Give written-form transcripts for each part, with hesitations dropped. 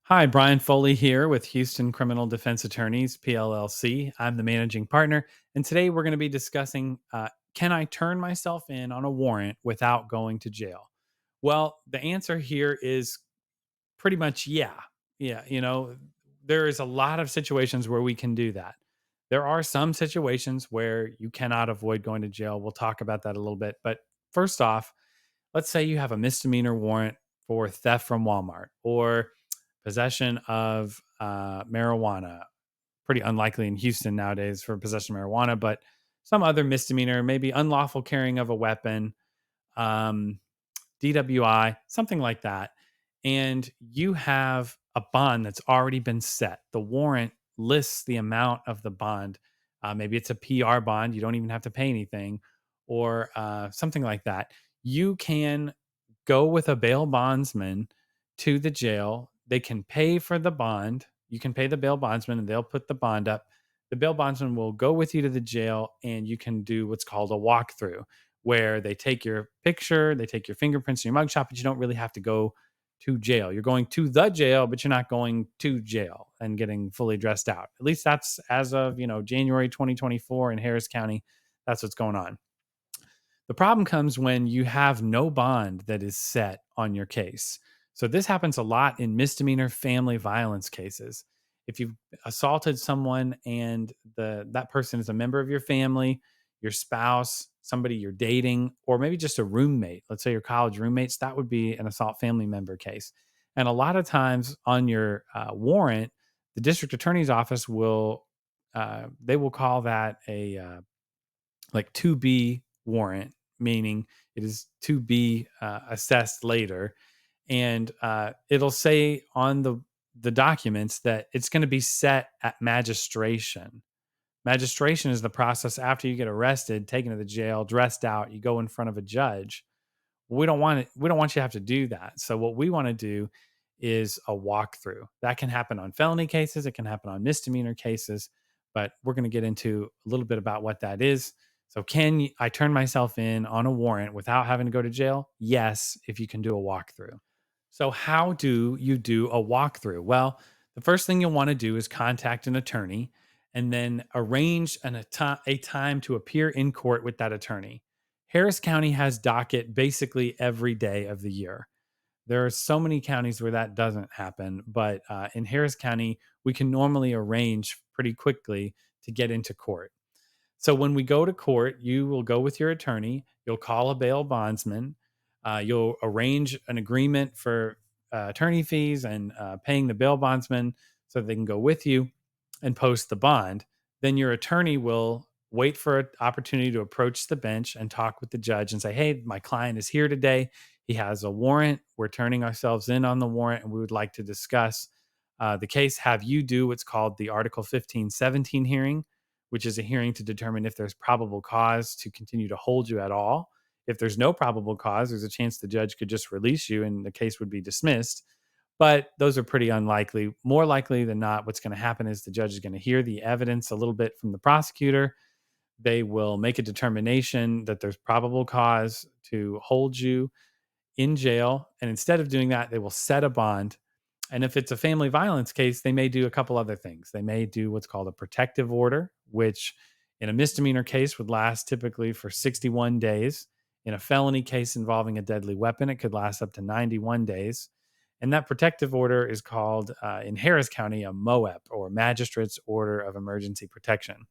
Hi, Brian Foley here with Houston Criminal Defense Attorneys, PLLC. I'm the managing partner, and today we're going to be discussing can I turn myself in on a warrant without going to jail? Well, the answer here is pretty much yeah. Yeah, there is a lot of situations where we can do that. There are some situations where you cannot avoid going to jail. We'll talk about that a little bit. But first off, let's say you have a misdemeanor warrant for theft from Walmart or possession of marijuana. Pretty unlikely in Houston nowadays for possession of marijuana, but some other misdemeanor, maybe unlawful carrying of a weapon, um, DWI, something like that. And you have a bond that's already been set. The warrant lists the amount of the bond. Maybe it's a PR bond. You don't even have to pay anything or something like that. You can go with a bail bondsman to the jail. They can pay for the bond. You can pay the bail bondsman and they'll put the bond up. The bail bondsman will go with you to the jail and you can do what's called a walkthrough where they take your picture, they take your fingerprints and your mugshot, but you don't really have to go to jail. You're going to the jail, but you're not going to jail and getting fully dressed out. At least that's as of, January 2024 in Harris County. That's what's going on. The problem comes when you have no bond that is set on your case. So this happens a lot in misdemeanor family violence cases. If you've assaulted someone and that person is a member of your family, your spouse, somebody you're dating, or maybe just a roommate, let's say your college roommates, that would be an assault family member case. And a lot of times on your warrant, the district attorney's office will they will call that a like to be warrant, meaning it is to be assessed later. And it'll say on the documents that it's going to be set at magistration. Magistration is the process after you get arrested, taken to the jail, dressed out, you go in front of a judge. We don't want it. We don't want you to have to do that. So what we want to do is a walkthrough. That can happen on felony cases. It can happen on misdemeanor cases. But we're going to get into a little bit about what that is. So I turn myself in on a warrant without having to go to jail? Yes, if you can do a walkthrough. So how do you do a walkthrough? Well, the first thing you'll want to do is contact an attorney and then arrange a time to appear in court with that attorney. Harris County has docket basically every day of the year. There are so many counties where that doesn't happen, but in Harris County, we can normally arrange pretty quickly to get into court. So when we go to court, you will go with your attorney. You'll call a bail bondsman. You'll arrange an agreement for attorney fees and paying the bail bondsman so that they can go with you and post the bond. Then your attorney will wait for an opportunity to approach the bench and talk with the judge and say, hey, my client is here today. He has a warrant. We're turning ourselves in on the warrant and we would like to discuss the case. Have you do what's called the Article 1517 hearing, which is a hearing to determine if there's probable cause to continue to hold you at all. If there's no probable cause, there's a chance the judge could just release you and the case would be dismissed. But those are pretty unlikely. More likely than not, what's going to happen is the judge is going to hear the evidence a little bit from the prosecutor. They will make a determination that there's probable cause to hold you in jail. And instead of doing that, they will set a bond. And if it's a family violence case, they may do a couple other things. They may do what's called a protective order, which in a misdemeanor case would last typically for 61 days. In a felony case involving a deadly weapon, it could last up to 91 days. And that protective order is called, in Harris County, a MOEP, or Magistrate's Order of Emergency Protection.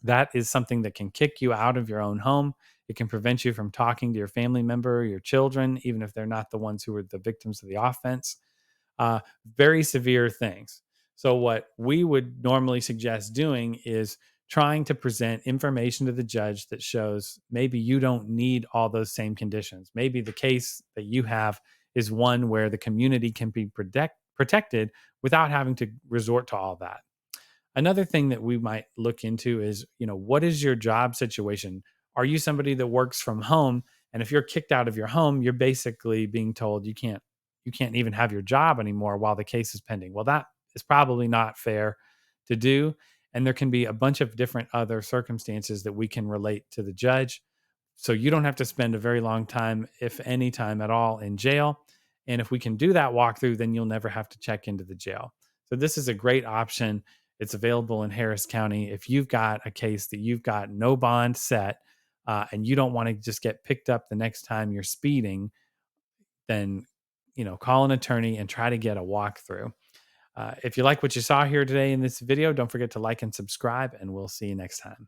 That is something that can kick you out of your own home. It can prevent you from talking to your family member or your children, even if they're not the ones who were the victims of the offense. Very severe things. So, what we would normally suggest doing is trying to present information to the judge that shows maybe you don't need all those same conditions. Maybe the case that you have is one where the community can be protected without having to resort to all that. Another thing that we might look into is, what is your job situation? Are you somebody that works from home? And if you're kicked out of your home, you're basically being told you can't even have your job anymore while the case is pending. Well, that is probably not fair to do. And there can be a bunch of different other circumstances that we can relate to the judge. So you don't have to spend a very long time, if any time at all, in jail. And if we can do that walkthrough, then you'll never have to check into the jail. So this is a great option. It's available in Harris County. If you've got a case that you've got no bond set, and you don't want to just get picked up the next time you're speeding, then call an attorney and try to get a walkthrough. If you like what you saw here today in this video, don't forget to like and subscribe, and we'll see you next time.